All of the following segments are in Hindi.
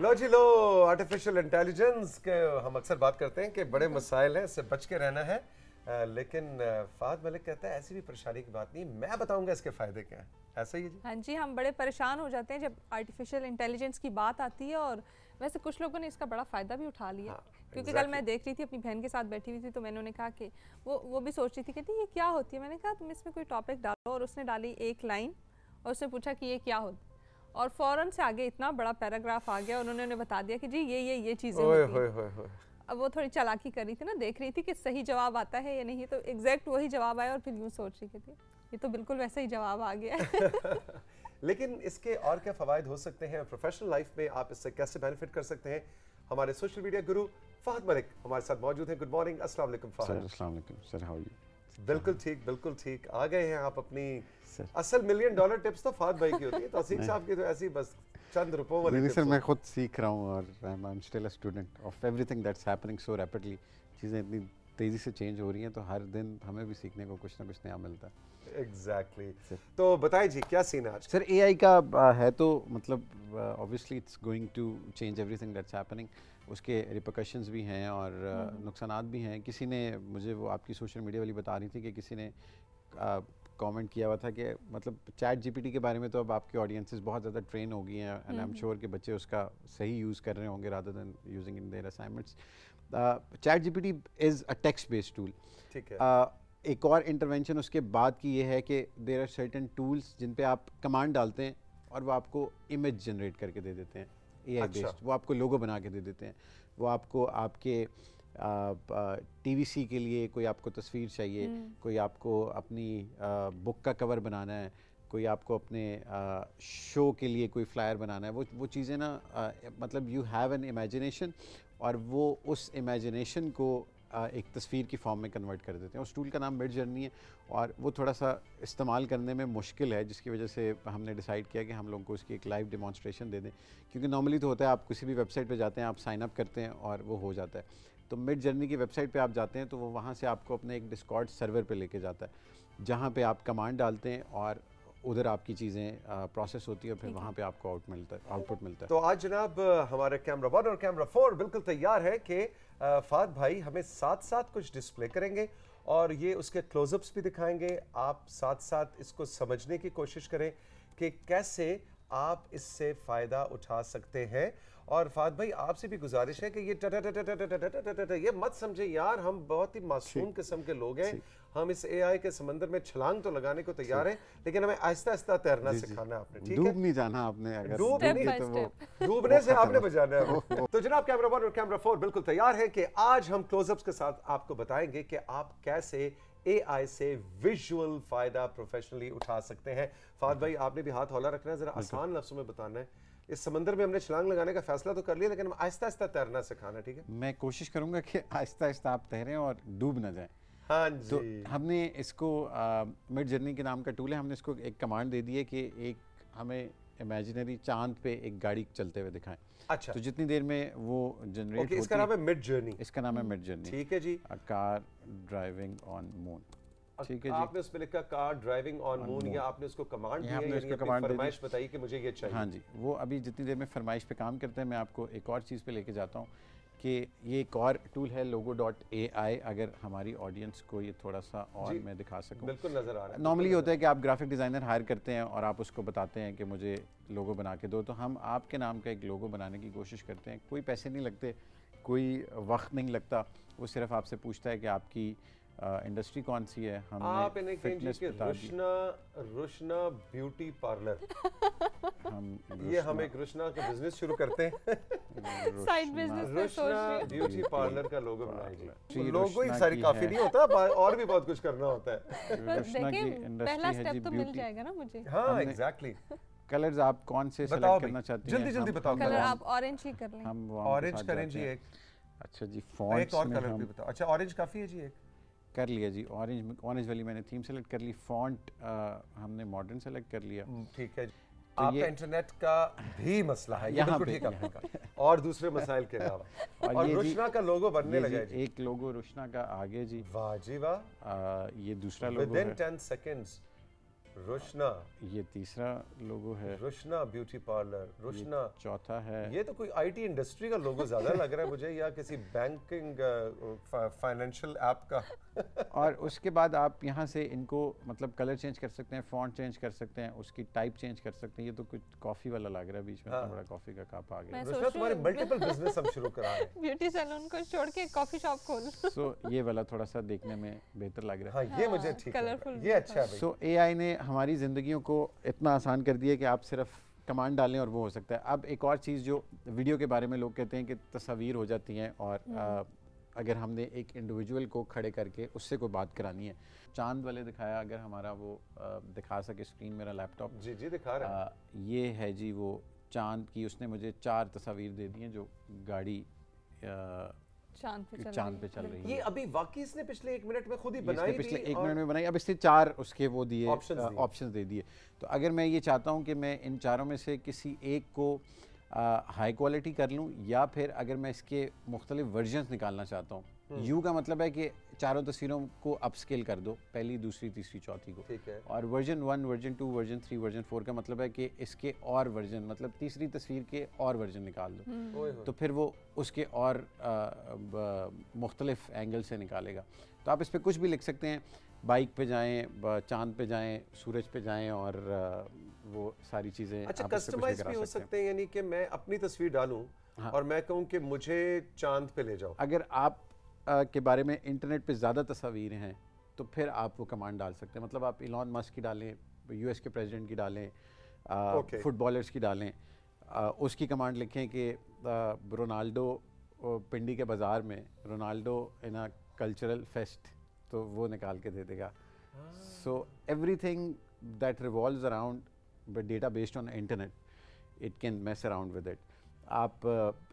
लो जी लो, आर्टिफिशियल इंटेलिजेंस के हम अक्सर बात करते हैं कि बड़े मसाइल हैं, इससे बच के रहना है। लेकिन फहद मलिक कहता है ऐसी भी परेशानी की बात नहीं, मैं बताऊंगा इसके फायदे क्या हैं। ऐसा ही है जी? हाँ जी, हम बड़े परेशान हो जाते हैं जब आर्टिफिशियल इंटेलिजेंस की बात आती है, और वैसे कुछ लोगों ने इसका बड़ा फ़ायदा भी उठा लिया। हाँ, क्योंकि कल मैं देख रही थी, अपनी बहन के साथ बैठी हुई थी, तो मैंने उन्हें कहा कि वो भी सोच रही थी, कहती ये क्या होती है। मैंने कहा तुम इसमें कोई टॉपिक डालो, और उसने डाली एक लाइन और उसने पूछा कि ये क्या होती, और फ़ौरन से आगे इतना बड़ा पैराग्राफ आ गया और उन्होंने बता दिया कि जी ये चीज़ें होती हैं। अब वो थोड़ी चालाकी कर रही थी ना, देख रही थी कि सही जवाब आता है या नहीं, तो एग्जैक्ट वही जवाब आया और फिर यूँ सोच रही थी ये तो बिल्कुल वैसा ही जवाब आ गया है। लेकिन इसके और क्या फ़वाइद हो सकते हैं, प्रोफेशनल लाइफ में आप इससे कैसे बेनिफिट कर सकते हैं? हमारे सोशल मीडिया गुरु फहद मलिक हमारे साथ मौजूद हैं। गुड मॉर्निंग, अस्सलाम वालेकुम फहद। अस्सलाम वालेकुम सर, हाउ आर यू? बिल्कुल ठीक, बिल्कुल ठीक। आ गए हैं आप अपनी असल $1,000,000 टिप्स तो फहद भाई की होती है, तौसीफ साहब की तो ऐसी बस चंद रुपयों वाली। नहीं सर, मैं खुद सीख रहा हूँ और I am still a student of everything that's happening so rapidly. चीज़ें इतनी तेज़ी से चेंज हो रही हैं, तो हर दिन हमें भी सीखने को कुछ ना कुछ नया मिलता है। एग्जैक्टली। तो बताएं जी, क्या सीन है आज? सर एआई का है तो मतलब obviously it's going to change everything that's happening. उसके रिपरकशंस भी हैं और नुकसानात भी हैं। किसी ने मुझे, वो आपकी सोशल मीडिया वाली बता रही थी कि किसी ने कमेंट किया हुआ था कि मतलब चैट जीपीटी के बारे में तो अब आपकी ऑडियंसेस बहुत ज़्यादा ट्रेन हो गई हैं, एंड आई एम श्योर कि बच्चे उसका सही यूज़ कर रहे होंगे rather than using in their assignments. Chat GPT is a text based tool. ठीक है। एक और इंटरवेंशन उसके बाद की ये है कि देयर आर सर्टेन टूल्स जिन पे आप कमांड डालते हैं और वो आपको इमेज जनरेट करके दे देते हैं, एआई बेस्ड। वो आपको लोगो बना के दे देते हैं, वो आपको आपके टीवीसी के लिए कोई आपको तस्वीर चाहिए, कोई आपको अपनी बुक का कवर बनाना है, कोई आपको अपने शो के लिए कोई फ्लायर बनाना है, वो चीज़ें ना मतलब यू हैव एन इमेजिनेशन, और वो उस इमेजिनेशन को एक तस्वीर की फॉर्म में कन्वर्ट कर देते हैं। उस टूल का नाम मिड जर्नी है, और वो थोड़ा सा इस्तेमाल करने में मुश्किल है, जिसकी वजह से हमने डिसाइड किया कि हम लोगों को उसकी एक लाइव डेमोन्स्ट्रेशन दे दें। क्योंकि नॉर्मली तो होता है आप किसी भी वेबसाइट पे जाते हैं, आप साइन अप करते हैं और वो हो जाता है। तो मिड जर्नी की वेबसाइट पे आप जाते हैं तो वो वहाँ से आपको अपने एक डिस्कॉर्ड सर्वर पे लेके जाता है, जहाँ पे आप कमांड डालते हैं और उधर आपकी चीज़ें प्रोसेस होती है, और फिर वहाँ पे आपको आउटपुट मिलता है। तो आज जनाब हमारे कैमरा 1 और कैमरा 4 बिल्कुल तैयार है कि फहद भाई हमें साथ साथ कुछ डिस्प्ले करेंगे और ये उसके क्लोजअप्स भी दिखाएंगे। आप साथ साथ इसको समझने की कोशिश करें कि कैसे आप इससे फ़ायदा उठा सकते हैं। और फहद भाई आपसे भी गुजारिश है कि ये मत समझे यार, हम बहुत ही मासूम किस्म के लोग हैं, हम इस एआई के समंदर में छलांग तो लगाने को तैयार हैं, लेकिन हमें आहिस्ता आहिस्ता तैरना सिखाना है आपने। ठीक है, डूब नहीं जाना आपने, अगर डूबने से आपने बचाना है। तो जनाब कैमरा 1 और कैमरा 4 बिल्कुल तैयार है कि आज हम क्लोजअप्स के साथ आपको बताएंगे कि आप कैसे एआई से विजुअल फायदा प्रोफेशनली उठा सकते हैं। फहद भाई आपने भी हाथ हौला रखना है, जरा आसान लफ्जों में बताना है। इस समंदर में हमने छलांग लगाने का फैसला तो कर लिया, लेकिन हम आहिस्ता आहिस्ता तैरना सिखाना। ठीक है, मैं कोशिश करूंगा कि आहिस्ता आहिस्ता आप तैरें और डूब ना जाएं। हाँ जी। तो हमने इसको मिड जर्नी के नाम का टूल है, हमने इसको एक कमांड दे दी है कि एक हमें इमेजिनरी चांद पे एक गाड़ी चलते हुए दिखाएं। अच्छा, तो जितनी देर में वो जनरेट होती है, इसका नाम है मिड जर्नी। इसका नाम है मिड जर्नी। ठीक है जी। Car driving on moon. ठीक है जी। आपने उसमें लिखा कार ड्राइविंग ऑन मून, या आपने उसको कमांड दी है, आपने उसको कमांड फरमाइश बताई कि मुझे ये चाहिए? हाँ जी, वो अभी जितनी देर में फरमाइश पे काम करते हैं, मैं आपको एक और चीज़ पे लेके जाता हूँ कि ये एक और टूल है logo.ai। अगर हमारी ऑडियंस को ये थोड़ा सा और मैं दिखा सकूँ। बिल्कुल नजर आ रहा है। नॉर्मली होता है कि आप ग्राफिक डिज़ाइनर हायर करते हैं और आप उसको बताते हैं कि मुझे लोगो बना के दो, तो हम आपके नाम का एक लोगो बनाने की कोशिश करते हैं। कोई पैसे नहीं लगते, कोई वक्त नहीं लगता, वो सिर्फ आपसे पूछता है कि आपकी इंडस्ट्री कौन सी है। आप इन्हें कहेंगे रुशना ब्यूटी पार्लर। हम एक रुशना का बिजनेस शुरू करते हैं, साइड बिजनेस में रुशना ब्यूटी पार्लर का लोगो बनाएंगे। लोगो ही सारी काफी नहीं होता, और भी बहुत कुछ करना होता है। पहला स्टेप तो मिल जाएगा ना मुझे। हाँ एग्जैक्टली। कलर्स आप कौन से सेलेक्ट करना चाहते हैं? जल्दी जल्दी बताओ। कलर आप ऑरेंज ही कर लें। हम ऑरेंज करें जी एक। अच्छा जी, फॉन्ट एक और कलर भी बताओ। अच्छा ऑरेंज काफी है जी, एक कर लिया जी। ऑरेंज वाली मैंने थीम सेलेक्ट कर ली। फॉन्ट हमने मॉडर्न सेलेक्ट कर लिया। ठीक है। तो आपका इंटरनेट का भी मसला है, ये बिल्कुल ठीक है आपका, और दूसरे मसाइल के अलावा। और रुशना का लोगो बनने लगा है जी। एक लोगो रुशना का आगे जी। वाह जी वाह। ये दूसरा लोगो विदिन 10 सेकंड्स रुशना, ये तीसरा लोगो है, रुशना ब्यूटी पार्लर, रुशना चौथा है। ये तो कोई आईटी इंडस्ट्री का लोगो ज्यादा लग रहा है मुझे, या किसी बैंकिंग फाइनेंशियल ऐप का। और उसके बाद आप यहाँ से इनको मतलब कलर चेंज कर सकते हैं, फॉन्ट चेंज कर सकते हैं, उसकी टाइप चेंज कर सकते हैं। ये तो कुछ कॉफी वाला लग रहा है, बीच में बड़ा कॉफी का कप आ गया। रुशना तुम्हारे मल्टीपल बिजनेस हम शुरू करा रहे हैं। ब्यूटी सैलून को छोड़ के कॉफी शॉप खोल। सो ये वाला थोड़ा सा देखने में बेहतर लग रहा है। हाँ, ये मुझे ठीक है, कलरफुल ये अच्छा है भाई। सो एआई ने हमारी ज़िंदगियों को इतना आसान कर दिया कि आप सिर्फ कमांड डालें और वो हो सकता है। अब एक और चीज़ जो वीडियो के बारे में लोग कहते हैं कि तस्वीर हो जाती हैं, और अगर हमने एक इंडिविजुअल को खड़े करके उससे कोई बात करानी है, चांद वाले दिखाया, अगर हमारा वो दिखा सके स्क्रीन मेरा लैपटॉप। जी जी दिखा रहे हैं। ये है जी वो चांद की, उसने मुझे 4 तस्वीर दे दी हैं जो गाड़ी चांद पे चल रही है। ये अभी वाकई इसने पिछले 1 मिनट में खुद ही ये बनाई इसने पिछले थी 1 और मिनट में बनाई। अब इससे 4 उसके वो दिए Options दे दिए। तो अगर मैं ये चाहता हूँ कि मैं इन चारों में से किसी एक को हाई क्वालिटी कर लूँ, या फिर अगर मैं इसके मुख्तलिफ वर्जन्स निकालना चाहता हूँ, यू का मतलब है कि चारों तस्वीरों को अपस्केल कर दो, पहली, दूसरी, तीसरी, चौथी को। ठीक है। और वर्जन 1, वर्जन 2, वर्जन 3, वर्जन 4 का मतलब है कि इसके और वर्जन, मतलब तीसरी तस्वीर के और वर्जन निकाल दो, तो फिर वो उसके और मुख्तलिफ एंगल से निकालेगा। तो आप इस पर कुछ भी लिख सकते हैं, बाइक पे जाएं, चांद पे जाएं, सूरज पे जाएं, और वो सारी चीज़ें। अच्छा, कस्टमाइज भी हो सकते हैं, यानी कि मैं अपनी तस्वीर डालूं और मैं कहूं कि मुझे चांद पे ले जाओ। अगर आप के बारे में इंटरनेट पे ज़्यादा तस्वीरें हैं तो फिर आप वो कमांड डाल सकते हैं। मतलब आप इलॉन मस्क की डालें, यूएस के प्रेसिडेंट की डालें, फुटबॉलर्स की डालें, उसकी कमांड लिखें कि रोनाल्डो पिंडी के बाज़ार में, Ronaldo in a cultural fest, तो वो निकाल के दे देगा। So everything that revolves around data based on internet, it can mess around with it. आप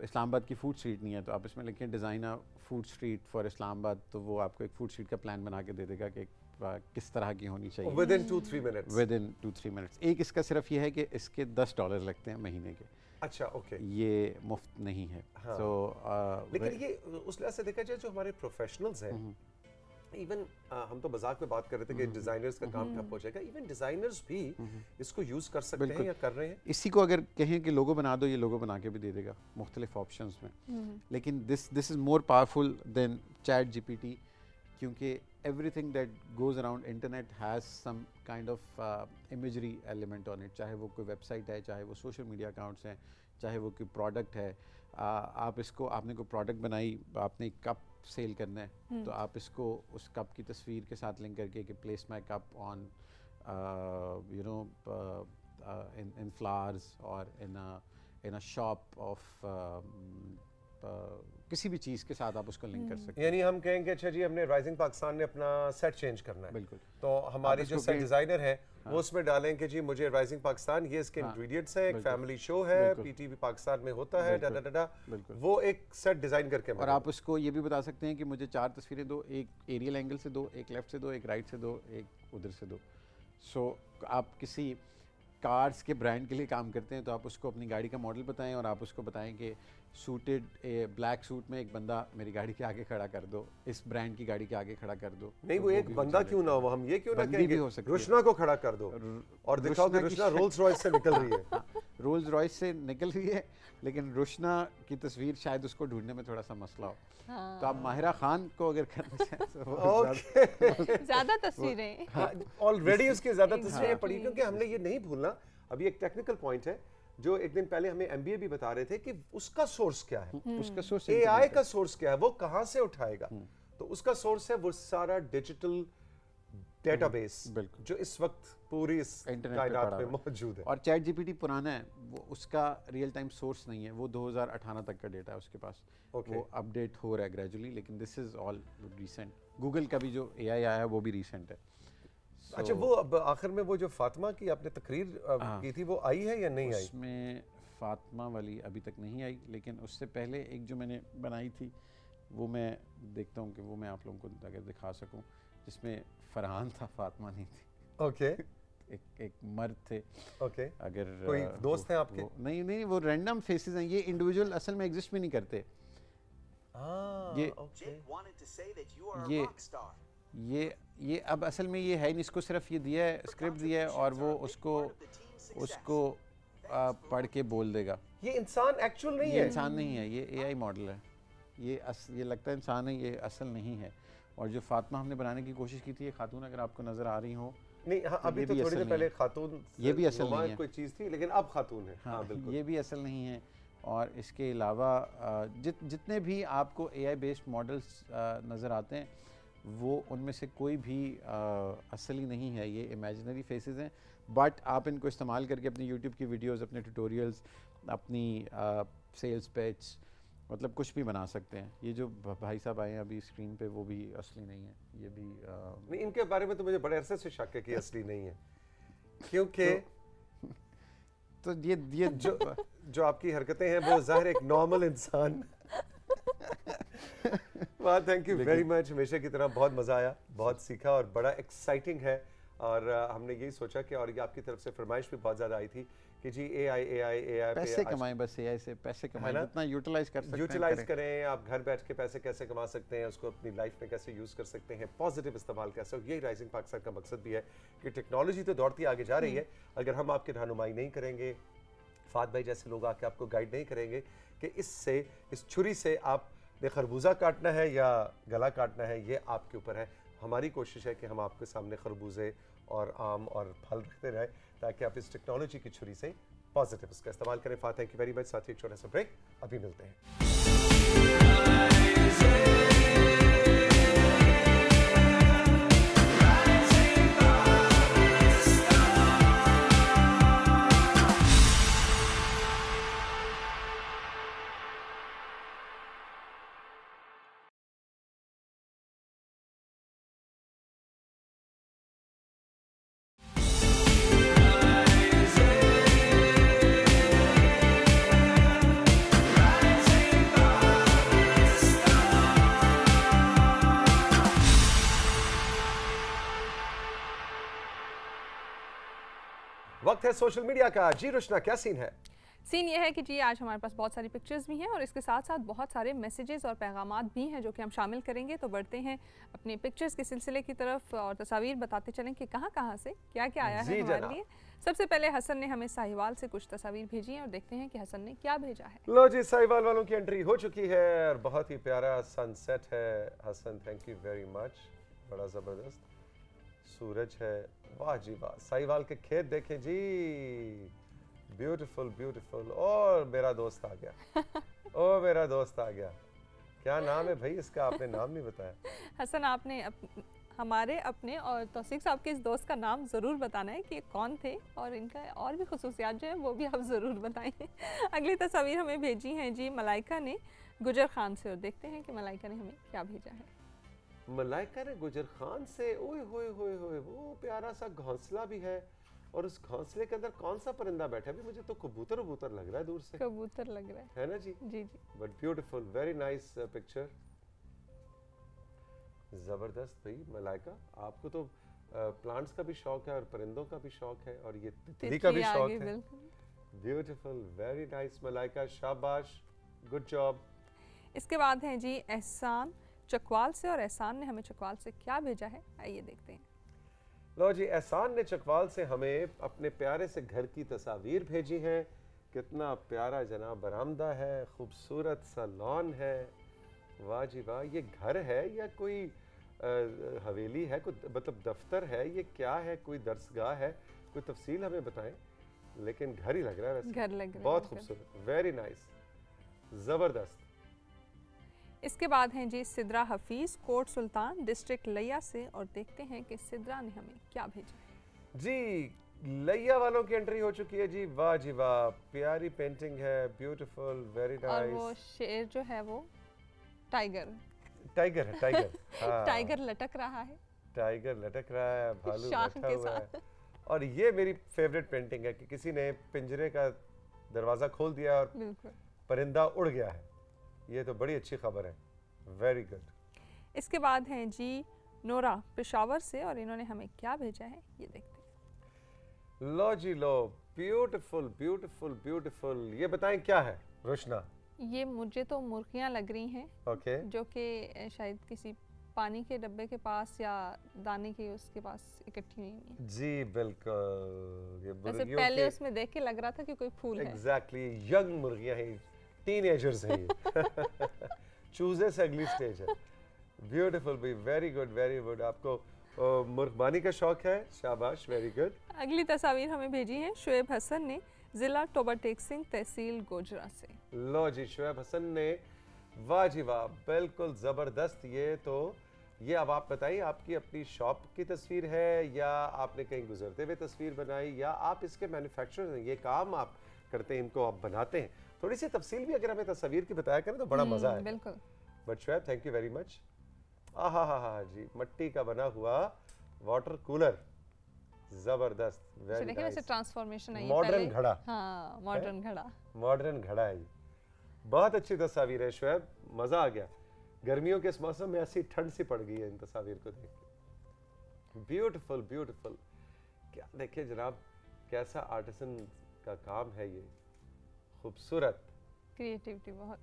इस्लामाबाद की फूड स्ट्रीट नहीं है तो आप इसमें लिखें designer food street for Islamabad, तो वो आपको एक फूड स्ट्रीट का प्लान बना के दे देगा कि किस तरह की होनी चाहिए। Within 2-3 minutes। Within 2-3 minutes। एक इसका सिर्फ ये है कि इसके $10 लगते हैं महीने के। अच्छा, ओके। ये मुफ्त नहीं है। हाँ। लेकिन ये उस लिहाज से देखा जाए जो हमारे प्रोफेशनल्स हैं, इवन हम तो मजाक में बात कर रहे थे कि डिजाइनर्स का काम ठप हो जाएगा, इवन डिजाइनर्स भी इसको यूज कर सकते हैं या कर रहे हैं। इसी को अगर कहें कि लोगो बना दो, ये लोगो बना के भी दे देगा मुख्तलिफ ऑप्शंस में। लेकिन this is more powerful than ChatGPT, क्योंकि everything that goes around internet has some kind of imagery element on it, चाहे वो कोई वेबसाइट है, चाहे वो सोशल मीडिया अकाउंट्स हैं, चाहे वो कोई प्रोडक्ट है। आप इसको, आपने कोई प्रोडक्ट बनाई, आपने एक कप सेल करना है, तो आप इसको उस कप की तस्वीर के साथ लिंक करके कि place my cup on you know in flowers और इन अ शॉप ऑफ किसी भी चीज़ के साथ आप उसको लिंक कर सकते हैं। यानी हम कहेंगे अच्छा जी हमने राइजिंग पाकिस्तान ने अपना सेट चेंज करना है, बिल्कुल, तो हमारी जो सेट डिजाइनर है वो उसमें डालें कि जी मुझे राइजिंग पाकिस्तान, ये इसके इंग्रेडिएंट्स हैं, एक फैमिली शो है, पीटीवी पाकिस्तान में होता है, डा डा डा, वो एक सेट डिजाइन करके। और आप उसको ये भी बता सकते हैं कि मुझे 4 तस्वीरें दो, एक एरियल एंगल से दो, एक लेफ्ट से दो, एक राइट से दो, एक उधर से दो। सो आप किसी कार्स के ब्रांड के लिए काम करते हैं तो आप उसको अपनी गाड़ी का मॉडल बताएं और आप उसको बताएं कि सूटेड ब्लैक सूट में एक बंदा मेरी गाड़ी के आगे खड़ा कर दो, इस ब्रांड की गाड़ी के आगे खड़ा कर दो। नहीं, वो एक बंदा क्यों ना हो, हम ये क्यों ना बंदी कहेंगे भी हो सकती है। रुशना को खड़ा कर दो और दिखाओ कि रुशना रोल्स रॉयस से निकल रही है। रोल्स रॉयस से निकल रही है, लेकिन रुशना की तस्वीर शायद उसको ढूंढने में थोड़ा सा मसला हो। तो आप माहिरा खान को अगर करना चाहें तो ज्यादा तस्वीरें ऑलरेडी उसकी ज्यादा तस्वीरें पड़ी, क्योंकि हमने ये नहीं भूलना, अभी एक टेक्निकल पॉइंट है जो एक दिन पहले हमें एमबीए भी बता रहे थे कि उसका सोर्स क्या है, उसका सोर्स एआई का सोर्स क्या है, वो कहां से उठाएगा। तो उसका सोर्स है वो सारा डिजिटल डेटाबेस जो इस वक्त पूरी इस कायनात में मौजूद है। और चैट जीपीटी पुराना है, वो उसका रियल टाइम सोर्स नहीं है, वो 2018 तक का डेटा है उसके पास। वो अपडेट हो रहा है ग्रेजुअली, लेकिन this is all recent. Google का भी जो एआई आया है वो भी रिसेंट है। अच्छा, वो अब आखिर में वो जो फातिमा की आपने तकरीर की थी वो आई है या नहीं आई? उसमें फातिमा वाली अभी तक नहीं आई, लेकिन उससे पहले एक जो मैंने बनाई थी वो मैं देखता हूँ कि वो मैं आप लोगों को अगर दिखा सकूँ, जिसमें फरहान था, फातिमा नहीं थी। ओके। एक मर्द थे। ओके। अगर कोई दोस्त हैं आपके? नहीं, वो रैंडम फेसेस हैं, ये इंडिविजुअल असल में एग्जिस्ट भी नहीं करते। ये अब असल में ये है नहीं, इसको सिर्फ ये दिया है, स्क्रिप्ट दिया है और वो उसको पढ़ के बोल देगा। ये इंसान एक्चुअल नहीं ये है, इंसान नहीं है, ये एआई मॉडल है। ये लगता है इंसान है, ये असल नहीं है। और जो फातिमा हमने बनाने की कोशिश की थी, ये खातून अगर आपको नजर आ रही हो, नहीं हाँ, अभी तो थोड़ी देर पहले खातून ये भी असल नहीं है, कोई चीज़ थी, लेकिन अब खातून है। हाँ, बिल्कुल ये भी असल नहीं है। और इसके अलावा जितने भी आपको एआई बेस्ड मॉडल्स नज़र आते हैं, वो उनमें से कोई भी असली नहीं है, ये इमेजिनरी फेसेस हैं। बट आप इनको इस्तेमाल करके अपनी यूट्यूब की वीडियोस, अपने ट्यूटोरियल्स, अपनी सेल्स पिच, मतलब कुछ भी बना सकते हैं। ये जो भाई साहब आए हैं अभी स्क्रीन पे, वो भी असली नहीं है, ये भी नहीं, इनके बारे में तो मुझे बड़े अरसे से शक है कि असली नहीं है, क्योंकि तो ये जो आपकी हरकतें हैं वो ज़ाहिर एक नॉर्मल इंसान। वाह, थैंक यू वेरी मच, हमेशा की तरह बहुत मज़ा आया, बहुत सीखा और बड़ा एक्साइटिंग है। और हमने यही सोचा कि, और ये आपकी तरफ से फरमाइश भी बहुत ज़्यादा आई थी कि जी एआई पैसे कमाएं, बस एआई से पैसे कमाएं, जितना यूटिलाइज कर सकते हैं यूटिलाइज करें। आप घर बैठ के पैसे कैसे कमा सकते हैं, उसको अपनी लाइफ में कैसे यूज़ कर सकते हैं, पॉजिटिव इस्तेमाल कैसे हो। यही राइजिंग पाकिस्तान का मकसद भी है कि टेक्नोलॉजी तो दौड़ती आगे जा रही है, अगर हम आपकी रहनुमाई नहीं करेंगे, फात भाई जैसे लोग आके आपको गाइड नहीं करेंगे कि इस छुरी से आपने खरबूजा काटना है या गला काटना है, ये आपके ऊपर है। हमारी कोशिश है कि हम आपके सामने खरबूजे और आम और फल रखते रहें ताकि आप इस टेक्नोलॉजी की छुरी से पॉजिटिव उसका इस्तेमाल करें। फात, थैंक यू वेरी मच। साथ ही एक छोटा सा ब्रेक, अभी मिलते हैं। वक्त है सोशल मीडिया का। जी रुशना, क्या सीन है? सीन ये है कि जी आज हमारे पास बहुत सारी पिक्चर्स भी हैं और इसके साथ साथ बहुत सारे मैसेजेस और पैगामात भी हैं जो कि हम शामिल करेंगे। तो बढ़ते हैं अपने पिक्चर्स के सिलसिले की तरफ और तस्वीर बताते चलें कि कहाँ से क्या क्या आया है हमारे लिए। सबसे पहले हसन ने हमें साहिवाल से कुछ तस्वीर भेजी हैं और देखते हैं कि हसन ने क्या भेजा है। लो जी, साहिवाल वालों की एंट्री हो चुकी है और बहुत ही प्यारा सनसेट है। Hasan, thank you very much, बड़ा ज़बरदस्त सूरज है। वाह जी वाह, साहिवाल के खेत देखें जी, ब्यूटीफुल ब्यूटीफुल। और मेरा दोस्त आ गया ओ मेरा दोस्त आ गया। क्या नाम है भाई इसका? आपने नाम नहीं बताया। हसन, आपने हमारे अपने और तौसीफ साहब के इस दोस्त का नाम ज़रूर बताना है कि ये कौन थे और इनका और भी खुसूसियात जो है वो भी आप ज़रूर बताएं। अगली तस्वीर हमें भेजी है जी मलाइका ने गुजर खान से और देखते हैं कि मलाइका ने हमें क्या भेजा है। मलाइका ने गुजर खान से, ओए होए होए होए, वो प्यारा सा घोंसला भी है और उस घोंसले के अंदर कौन सा परिंदा बैठा है? भी मुझे तो कबूतर कबूतर लग रहा है दूर से। कबूतर लग रहा है ना जी? जी जी। But beautiful, very nice picture, जबरदस्त। भाई मलाइका, आपको तो प्लांट्स का भी शौक है और परिंदों का भी शौक है और ये तितली का भी शौक है। ब्यूटीफुल, वेरी नाइस मलाइका, शाबाश, गुड जॉब। इसके बाद हैं जी एहसान चकवाल से और एहसान ने हमें चकवाल से क्या भेजा है, आइए देखते हैं। लो जी, एहसान ने चकवाल से हमें अपने प्यारे से घर की तस्वीर भेजी हैं। कितना प्यारा जनाब बरामदा है, खूबसूरत सा लॉन है। वाह जी वाह, ये घर है या कोई हवेली है, कोई मतलब दफ्तर है, ये क्या है? कोई दरसगाह है? कोई तफसील हमें बताएं। लेकिन घर ही लग रहा है वैसे, घर लग रहा है, बहुत खूबसूरत, वेरी नाइस, जबरदस्त। इसके बाद हैं जी सिद्रा हफीज़ कोट सुल्तान डिस्ट्रिक्ट लिया से और देखते हैं कि सिद्रा ने हमें क्या भेजा है। जी लिया वालों की एंट्री हो चुकी है जी। वाह जी वाह, प्यारी पेंटिंग है, ब्यूटीफुल, वेरी नाइस। और वो शेर जो है वो टाइगर है, टाइगर हाँ। टाइगर लटक रहा है, टाइगर लटक रहा है, भालू शाख बैठा के हुआ है। साथ। और ये मेरी फेवरेट पेंटिंग है कि किसी ने पिंजरे का दरवाजा खोल दिया और बिल्कुल परिंदा उड़ गया है। ये तो बड़ी अच्छी खबर है, वेरी गुड। इसके बाद हैं जी नोरा पेशावर से और इन्होंने हमें क्या भेजा है, ये देखते हैं। लो जी लो, ब्यूटीफुल ब्यूटीफुल ब्यूटीफुल। ये बताएं क्या है रोशना? ये मुझे तो मुर्गियां लग रही हैं, ओके जो कि शायद किसी पानी के डब्बे के पास या दाने के उसके पास इकट्ठी हुई हैं। जी बिल्कुल, ये वैसे पहले उसमें देख के लग रहा था कि कोई फूल है। एग्जैक्टली, यंग मुर्गियां हैं, टीनेजर्स हैं ये। चूजे से अगली स्टेज है। ब्यूटीफुल भी, वेरी गुड वेरी गुड। आपको मुर्गबानी का शौक है, शाबाश, वेरी गुड। अगली तस्वीर हमें भेजी है शुएब हसन ने, जिला टोबा टेक सिंह, तहसील गोजरा से। लो जी, शुएब हसन ने, वाह जी वाह, बिल्कुल ज़बरदस्त। ये अब आप बताइए, आपकी अपनी शॉप की तस्वीर है या आपने कहीं गुजरते हुए तस्वीर बनाई या आप इसके मैन्युफैक्चरर हैं, ये काम आप करते हैं, इनको आप बनाते हैं? थोड़ी सी तफसील भी अगर हमें तस्वीर की बताया करें तो बड़ा मजा है। बिल्कुल। But Shoaib, thank you very much. आहा जी, मट्टी का बना हुआ वाटर कूलर, जबरदस्त, वेरी नाइस। वैसे ट्रांसफॉर्मेशन है ये, मॉडर्न घड़ा। हाँ, मॉडर्न घड़ा, मॉडर्न घड़ा है ये। बहुत अच्छी तस्वीर है शुएब, मजा आ गया। गर्मियों के इस मौसम में ऐसी ठंड सी पड़ गई है इन तस्वीर को देख के। Beautiful beautiful. क्या देखिए जनाब, कैसा आर्टिसन का काम है ये, खूबसूरत, क्रिएटिविटी बहुत।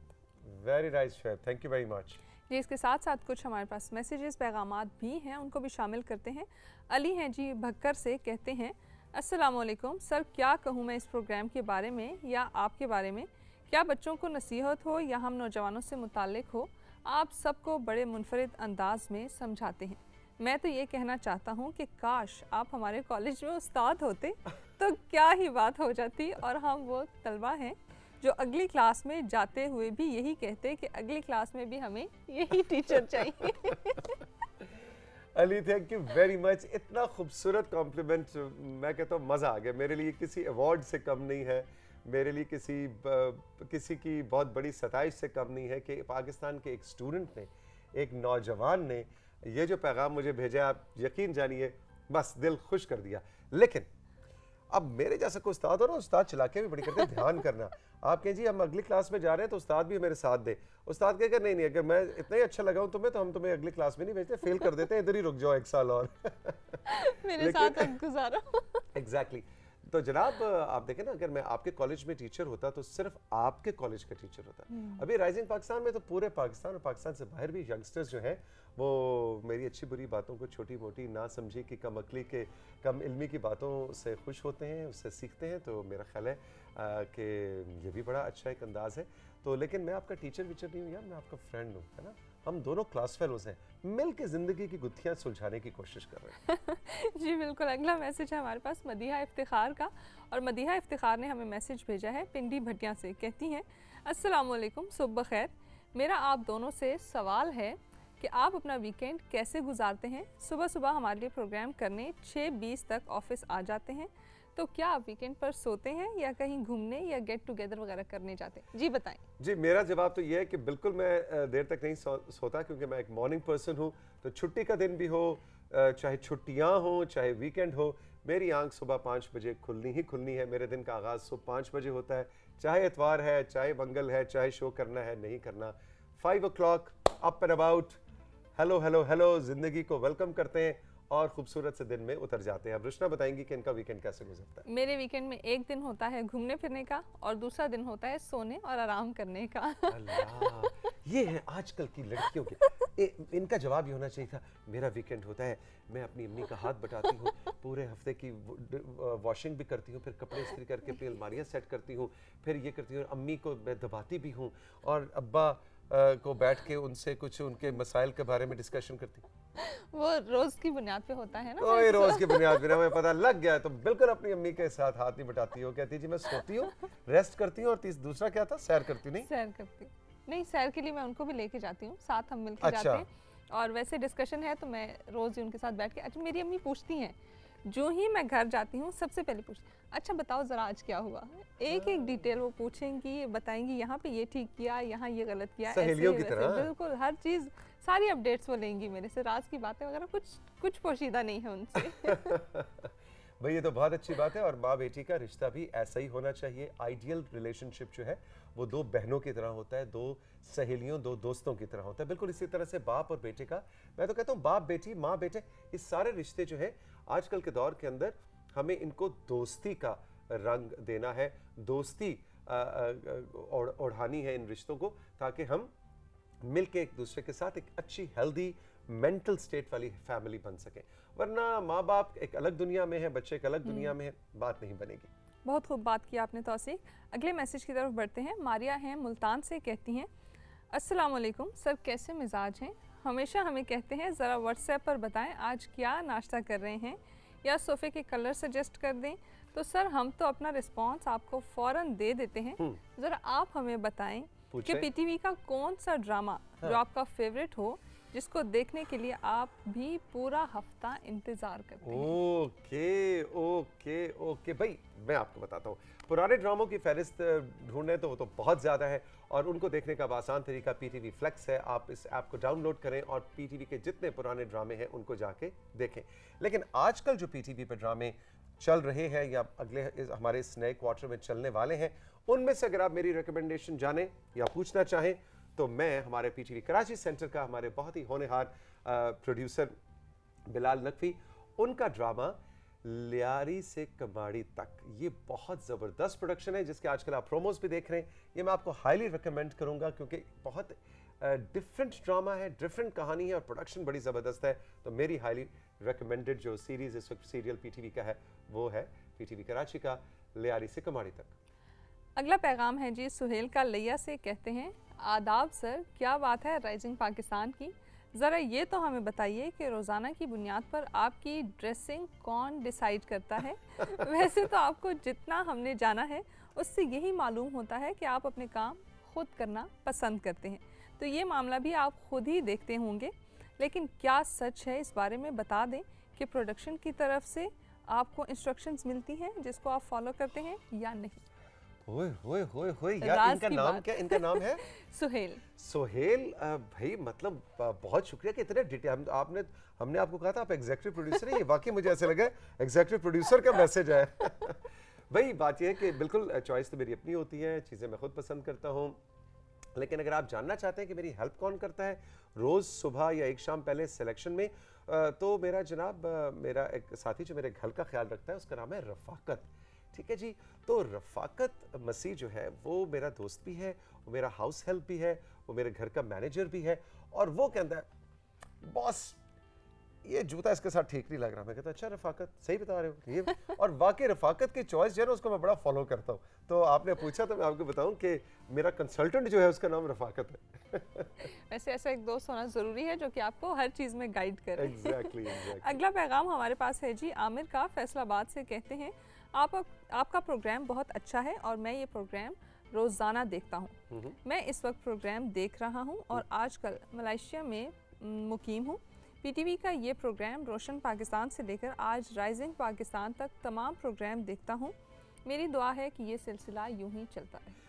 Very nice Shoaib, thank you very much. जी, इसके साथ साथ कुछ हमारे पास मैसेजेस, पैगामात भी हैं, उनको भी शामिल करते हैं। अली हैं जी भक्कर से, कहते हैं अस्सलामुअलैकुम सर, क्या कहूँ मैं इस प्रोग्राम के बारे में या आपके बारे में। क्या बच्चों को नसीहत हो या हम नौजवानों से मुताल्लिक हो, आप सबको बड़े मुनफरिद अंदाज में समझाते हैं। मैं तो ये कहना चाहता हूँ कि काश आप हमारे कॉलेज में उस्ताद होते तो क्या ही बात हो जाती, और हम वो तलबा हैं जो अगली क्लास में जाते हुए भी यही कहते कि अगली क्लास में भी हमें यही टीचर चाहिए। Ali, thank you very much. इतना खूबसूरत कॉम्प्लीमेंट, मैं कहता हूँ मज़ा आ गया। मेरे लिए किसी अवार्ड से कम नहीं है, मेरे लिए किसी की बहुत बड़ी सताइश से कम नहीं है कि पाकिस्तान के एक स्टूडेंट ने, एक नौजवान ने ये जो पैगाम मुझे भेजा, आप यकीन जानिए बस दिल खुश कर दिया। लेकिन अब मेरे जैसा कोई उस्ताद हो ना, उस्ताद चला के भी बड़ी करते हैं, ध्यान करना। आप कहें जी हम अगली क्लास में जा रहे हैं तो उस्ताद भी मेरे साथ दे। उस्ताद कहेगा नहीं अगर मैं इतना ही अच्छा लगा हूं तुम्हें तो हम तुम्हें अगली क्लास में नहीं भेजते, फेल कर देते हैं, इधर ही रुक जाओ एक साल और। मेरे साथ अब गुजारो। एग्जैक्टली। तो जनाब आप देखें ना, अगर मैं आपके कॉलेज में टीचर होता तो सिर्फ आपके कॉलेज का टीचर होता। अभी राइजिंग पाकिस्तान में तो पूरे पाकिस्तान और पाकिस्तान से बाहर भी यंगस्टर्स जो हैं वो मेरी अच्छी बुरी बातों को, छोटी मोटी ना समझी कि कम अकली के, कम इल्मी की बातों से खुश होते हैं, उससे सीखते हैं। तो मेरा ख्याल है कि ये भी बड़ा अच्छा एक अंदाज़ है। तो लेकिन मैं आपका टीचर वीचर नहीं हूँ यार, मैं आपका फ्रेंड हूँ, है ना। हम दोनों क्लास फेलोज हैं, मिल के ज़िंदगी की गुत्थियाँ सुलझाने की कोशिश कर रहे हैं। जी बिल्कुल। अगला मैसेज है हमारे पास मदीहा इफ्तिखार का, और मदीहा इफ्तिखार ने हमें मैसेज भेजा है पिंडी भटिया से। कहती हैं अस्सलामुअलैकुम, सुबह खैर। मेरा आप दोनों से सवाल है कि आप अपना वीकेंड कैसे गुजारते हैं। सुबह सुबह हमारे लिए प्रोग्राम करने 6:20 तक ऑफिस आ जाते हैं, तो क्या आप वीकेंड पर सोते हैं या कहीं घूमने या गेट टुगेदर वगैरह करने जाते हैं? जी बताएं। जी मेरा जवाब तो ये है कि बिल्कुल मैं देर तक नहीं सोता, क्योंकि मैं एक मॉर्निंग पर्सन हूँ। तो छुट्टी का दिन भी हो, चाहे छुट्टियाँ हो, चाहे वीकेंड हो, मेरी आंख सुबह 5 बजे खुलनी ही खुलनी है। मेरे दिन का आगाज़ सुबह 5 बजे होता है, चाहे इतवार है, चाहे मंगल है, चाहे शो करना है नहीं करना। 5 o'clock up and about, hello hello hello, ज़िंदगी को वेलकम करते हैं और खूबसूरत से दिन में उतर जाते हैं। अब रुशना बताएंगी कि इनका वीकेंड कैसे गुजरता है। मेरे वीकेंड में एक दिन होता है घूमने फिरने का और दूसरा दिन होता है सोने और आराम करने का। अल्लाह, ये है आजकल की लड़कियों के। इनका जवाब ये होना चाहिए था, मेरा वीकेंड होता है, मैं अपनी अम्मी का हाथ बटाती हूँ, पूरे हफ्ते की वॉशिंग भी करती हूँ, फिर कपड़े इस्त्री करके अपनी अलमारियाँ सेट करती हूँ, फिर ये करती हूँ, अम्मी को मैं दबाती भी हूँ और अब्बा को बैठ के उनसे कुछ उनके मसाइल के बारे में डिस्कशन करती हूँ। वो रोज की बुनियाद पे होता है ना। कोई रोज की बुनियाद पे ना, हमें पता लग गया। तो बिल्कुल अपनी अम्मी के साथ हाथ नहीं बटाती हो, कहती जी मैं सोती हूँ, रेस्ट करती हूँ, और दूसरा क्या था, सैर करती हूँ। नहीं सैर करती नहीं, सैर के लिए मैं उनको भी लेके जाती हूँ, साथ हम मिलके अच्छा। जाते हैं। और वैसे डिस्कशन है तो मैं रोज ही उनके साथ बैठ के, अच्छा मेरी अम्मी पूछती हैं जो ही मैं घर जाती हूँ, सबसे पहले पूछती अच्छा बताओ जरा आज क्या हुआ। एक एक डिटेल वो पूछेंगी, बताएंगी यहाँ पे ये ठीक किया, यहाँ ये गलत किया, सहेलियों की तरह। बिल्कुल हर चीज, सारी अपडेट्स वो लेंगी मेरे से, राज की बातें वगैरह कुछ पोशीदा नहीं है उनसे। भाई ये तो बहुत अच्छी बात है, और माँ बेटी का रिश्ता भी ऐसा ही होना चाहिए। आइडियल रिलेशनशिप जो है वो दो बहनों की तरह होता है, दो सहेलियों, दो दोस्तों की तरह होता है। बिल्कुल इसी तरह से बाप और बेटे का, मैं तो कहता हूँ बाप बेटी, माँ बेटे, इस सारे रिश्ते जो है आजकल के दौर के अंदर हमें इनको दोस्ती का रंग देना है, दोस्ती ओढ़ानी है इन रिश्तों को, ताकि हम मिलके एक दूसरे के साथ एक अच्छी हेल्दी मेंटल स्टेट वाली फैमिली बन सके। वरना माँ बाप एक अलग दुनिया में है, बच्चे एक अलग दुनिया में है, बात नहीं बनेगी। बहुत खूब बात की आपने तौसीक। अगले मैसेज की तरफ बढ़ते हैं। मारिया हैं मुल्तान से, कहती हैं अस्सलाम वालेकुम सर, कैसे मिजाज हैं? हमेशा हमें कहते हैं ज़रा व्हाट्सएप पर बताएं आज क्या नाश्ता कर रहे हैं या सोफ़े के कलर सजेस्ट कर दें। तो सर हम तो अपना रिस्पांस आपको फ़ौरन दे देते हैं, ज़रा आप हमें बताएं कि पीटीवी का कौन सा ड्रामा जो आपका फेवरेट हो, जिसको देखने के लिए आप भी पूरा हफ्ता इंतज़ार करते हैं। ओके ओके ओके भाई, मैं आपको बताता हूँ, पुराने ड्रामों की फहरिस्त ढूंढने तो वो तो बहुत ज़्यादा है, और उनको देखने का आसान तरीका पीटीवी फ्लेक्स है। आप इस ऐप को डाउनलोड करें और पीटीवी के जितने पुराने ड्रामे हैं उनको जाके देखें। लेकिन आजकल जो पीटीवी पे ड्रामे चल रहे हैं या अगले हमारे इस नए क्वार्टर में चलने वाले हैं, उनमें से अगर आप मेरी रिकमेंडेशन जाने या पूछना चाहें तो मैं हमारे पीटीवी कराची सेंटर का हमारे बहुत ही होनहार प्रोड्यूसर बिलाल नकवी, उनका ड्रामा लियारी से कमाड़ी तक, ये बहुत ज़बरदस्त प्रोडक्शन है जिसके आजकल आप प्रोमोज भी देख रहे हैं। ये मैं आपको हाईली रिकमेंड करूंगा क्योंकि बहुत डिफरेंट ड्रामा है, डिफरेंट कहानी है और प्रोडक्शन बड़ी ज़बरदस्त है। तो मेरी हाईली रिकमेंडेड जो सीरीज़ इस वक्त सीरियल पीटीवी का है वो है पीटीवी कराची का लियारी से कमाड़ी तक। अगला पैगाम है जी सुहेल का लिया से, कहते हैं आदाब सर, क्या बात है राइजिंग पाकिस्तान की। ज़रा ये तो हमें बताइए कि रोज़ाना की बुनियाद पर आपकी ड्रेसिंग कौन डिसाइड करता है? वैसे तो आपको जितना हमने जाना है उससे यही मालूम होता है कि आप अपने काम खुद करना पसंद करते हैं, तो ये मामला भी आप खुद ही देखते होंगे। लेकिन क्या सच है, इस बारे में बता दें कि प्रोडक्शन की तरफ से आपको इंस्ट्रक्शंस मिलती हैं जिसको आप फॉलो करते हैं या नहीं? होए होए होए होए यार, इनका नाम क्या, इनका नाम है सुहेल। सुहेल भाई, मतलब बहुत शुक्रिया कि इतने डिटेल हमने आपको कहा था आप एग्जीक्यूटिव प्रोड्यूसर हैं, ये वाकई मुझे ऐसे लगा एग्जीक्यूटिव प्रोड्यूसर का मैसेज है। भाई बात ये है कि बिल्कुल चॉइस तो मेरी अपनी होती है, चीज़ें मैं खुद पसंद करता हूँ, लेकिन अगर आप जानना चाहते हैं कि मेरी हेल्प कौन करता है रोज़ सुबह या एक शाम पहले सिलेक्शन में, तो मेरा जनाब मेरा एक साथी जो मेरे घर का ख्याल रखता है उसका नाम है रफ़ाकत। ठीक है जी, तो रफ़ाकत मसीह जो है वो मेरा दोस्त भी है, वो मेरा हाउस हेल्प भी है, वो मेरे घर का मैनेजर भी है, और वो कहता है बॉस ये जूता इसके साथ ठीक नहीं लग रहा। मैं कहता अच्छा रफ़ाकत सही बता रहे हो ये, और वाकई रफ़ाकत की चॉइस जो है ना उसको मैं बड़ा फॉलो करता हूँ। तो आपने पूछा तो मैं आपको बताऊँ कि मेरा कंसल्टेंट जो है उसका नाम रफ़ाकत है। वैसे ऐसा एक दोस्त होना ज़रूरी है जो कि आपको हर चीज़ में गाइड करे। Exactly. अगला पैगाम हमारे पास है जी आमिर का, फैसलाबाद से, कहते हैं आपका प्रोग्राम बहुत अच्छा है और मैं ये प्रोग्राम रोज़ाना देखता हूँ। मैं इस वक्त प्रोग्राम देख रहा हूँ और आजकल मलेशिया में मुकीम हूँ। पीटीवी का ये प्रोग्राम रोशन पाकिस्तान से लेकर आज राइजिंग पाकिस्तान तक तमाम प्रोग्राम देखता हूँ। मेरी दुआ है कि ये सिलसिला यूं ही चलता रहे।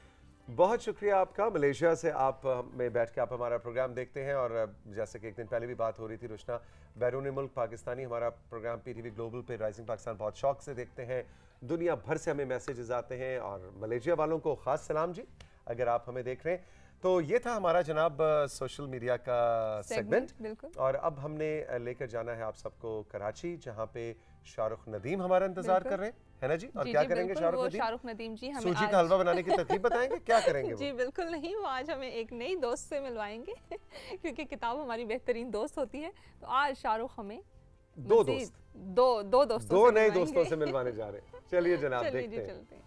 बहुत शुक्रिया आपका। मलेशिया से आप में बैठ के आप हमारा प्रोग्राम देखते हैं, और जैसे कि एक दिन पहले भी बात हो रही थी रुशना, बैरून मुल्क पाकिस्तानी हमारा प्रोग्राम पीटीवी ग्लोबल पे राइजिंग पाकिस्तान बहुत शौक से देखते हैं। दुनिया भर से हमें मैसेजेस आते हैं, और मलेशिया वालों को ख़ास सलाम जी अगर आप हमें देख रहे हैं। तो ये था हमारा जनाब सोशल मीडिया का सेगमेंट, और अब हमने लेकर जाना है आप सबको कराची, जहाँ पे शाहरुख नदीम हमारा इंतजार कर रहे हैं, है ना जी? और क्या करेंगे शाहरुख नदीम जी? हमें सूजी का हलवा बनाने की तरकीब बताएंगे, क्या करेंगे जी बिल्कुल नहीं, वो आज हमें एक नई दोस्त से मिलवाएंगे क्योंकि किताब हमारी बेहतरीन दोस्त होती है। तो आज शाहरुख हमें दो नए दोस्तों से मिलवाने जा रहे हैं। चलिए जनाब देखते हैं।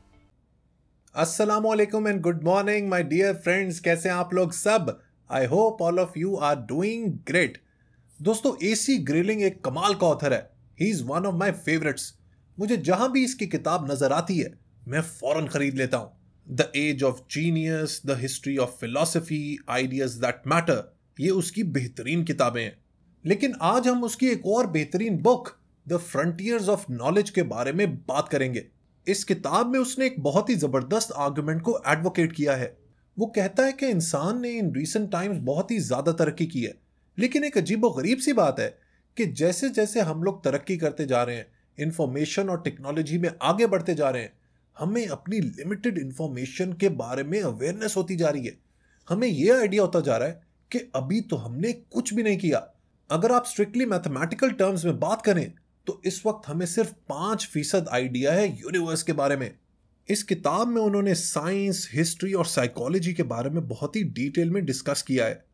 अस्सलामुअलैकुम and good morning my dear friends, कैसे हैं आप लोग सब? I hope all of you are doing great. दोस्तों, एसी ग्रिलिंग एक कमाल का ऑथर है, he is one of my favourites. मुझे जहां भी इसकी किताब नजर आती है मैं फौरन खरीद लेता हूं। The age of genius, the history of philosophy, ideas that matter, ये उसकी बेहतरीन किताबें हैं। लेकिन आज हम उसकी एक और बेहतरीन book the frontiers of knowledge के बारे में बात करेंगे। इस किताब में उसने एक बहुत ही जबरदस्त आर्गुमेंट को एडवोकेट किया है। वो कहता है कि इंसान ने इन रीसेंट टाइम्स बहुत ही ज्यादा तरक्की की है, लेकिन एक अजीबो गरीब सी बात है कि जैसे जैसे हम लोग तरक्की करते जा रहे हैं, इंफॉर्मेशन और टेक्नोलॉजी में आगे बढ़ते जा रहे हैं, हमें अपनी लिमिटेड इंफॉर्मेशन के बारे में अवेयरनेस होती जा रही है। हमें यह आइडिया होता जा रहा है कि अभी तो हमने कुछ भी नहीं किया। अगर आप स्ट्रिक्टली मैथमेटिकल टर्म्स में बात करें तो इस वक्त हमें सिर्फ 5% आइडिया है यूनिवर्स के बारे में। इस किताब में उन्होंने साइंस, हिस्ट्री और साइकोलॉजी के बारे में बहुत ही डिटेल में डिस्कस किया है।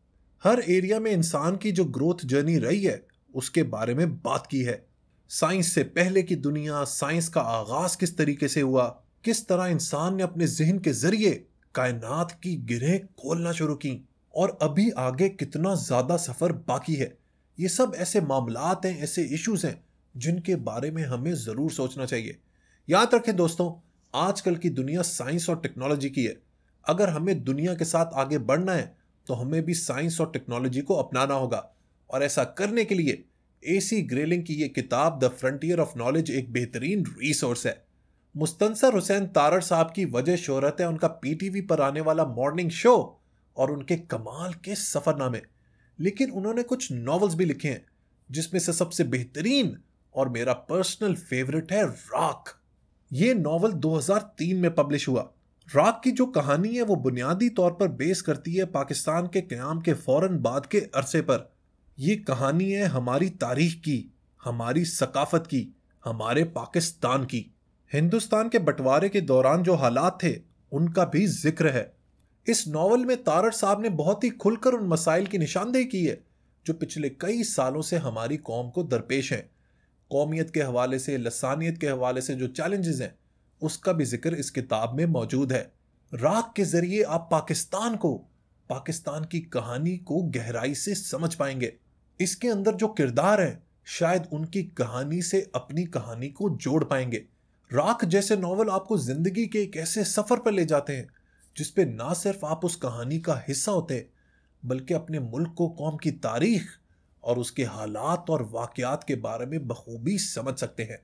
हर एरिया में इंसान की जो ग्रोथ जर्नी रही है उसके बारे में बात की है। साइंस से पहले की दुनिया, साइंस का आगाज किस तरीके से हुआ, किस तरह इंसान ने अपने जिहन के जरिए कायनात की गिरहें खोलना शुरू की, और अभी आगे कितना ज्यादा सफर बाकी है। ये सब ऐसे मामलात हैं, ऐसे इश्यूज हैं जिनके बारे में हमें जरूर सोचना चाहिए। याद रखें दोस्तों, आजकल की दुनिया साइंस और टेक्नोलॉजी की है। अगर हमें दुनिया के साथ आगे बढ़ना है तो हमें भी साइंस और टेक्नोलॉजी को अपनाना होगा, और ऐसा करने के लिए AC ग्रेलिंग की ये किताब द फ्रंटियर ऑफ नॉलेज एक बेहतरीन रिसोर्स है। मुस्तनसर हुसैन तारड़ साहब की वजह शोहरत है उनका PTV पर आने वाला मॉर्निंग शो और उनके कमाल के सफरनामे, लेकिन उन्होंने कुछ नॉवेल्स भी लिखे हैं, जिसमें से सबसे बेहतरीन और मेरा पर्सनल फेवरेट है राख। ये नॉवल 2003 में पब्लिश हुआ। राख की जो कहानी है वो बुनियादी तौर पर बेस करती है पाकिस्तान के क़याम के फौरन बाद के अरसे पर। ये कहानी है हमारी तारीख की, हमारी सकाफत की, हमारे पाकिस्तान की। हिंदुस्तान के बंटवारे के दौरान जो हालात थे उनका भी जिक्र है। इस नॉवल में तारड़ साहब ने बहुत ही खुलकर उन मसाइल की निशानदेही की है जो पिछले कई सालों से हमारी कौम को दरपेश हैं। कौमियत के हवाले से, लसानियत के हवाले से जो चैलेंजेस हैं उसका भी जिक्र इस किताब में मौजूद है। राख के जरिए आप पाकिस्तान को, पाकिस्तान की कहानी को गहराई से समझ पाएंगे। इसके अंदर जो किरदार हैं शायद उनकी कहानी से अपनी कहानी को जोड़ पाएंगे। राख जैसे नॉवल आपको जिंदगी के एक ऐसे सफर पर ले जाते हैं जिसपे ना सिर्फ आप उस कहानी का हिस्सा होते हैं बल्कि अपने मुल्क को, कौम की तारीख और उसके हालात और वाकयात के बारे में बखूबी समझ सकते हैं।